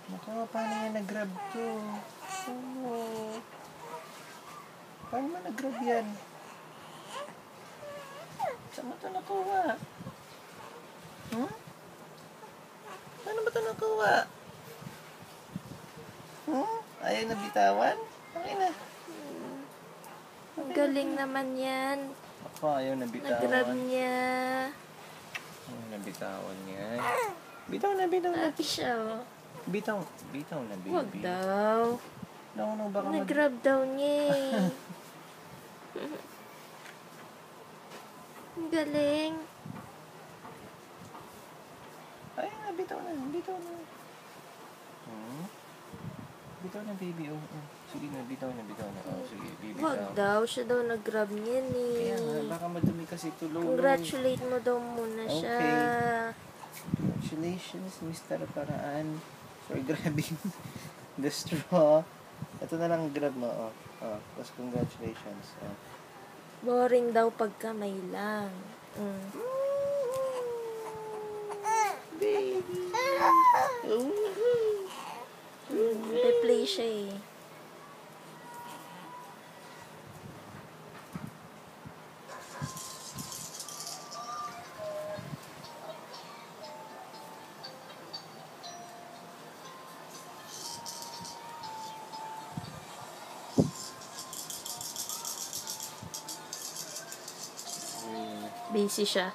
Naku, paano niya nag-grab to? Oh. Paano mo nag-grab yan? Saan mo ito nakuha? Paano ba ito nakuha? Ayaw na bitawan? Okay na. Ang galing naman yan. Ako, ayaw na bitawan. Nag-grab niya. Ayaw na bitawan niya. Bitaw na. Happy siya, oh. Bitaw na, baby. Huwag daw. No, baka Nag-grab daw niya eh. Ang galing. Ay, bitaw na. Bitaw na, baby. Oh. Sige na, bitaw na. Oh, sige, baby. Huwag daw. Siya daw nag-grab niyan eh. Kaya nga, baka madumi kasi tulong. Congratulate mo daw muna siya. Congratulations, Mr. Paraan, for grabbing the straw. Ito na lang grab mo, oh. Tapos congratulations. Boring daw pagka may lang. Baby. Pe-play siya eh. Busy siya.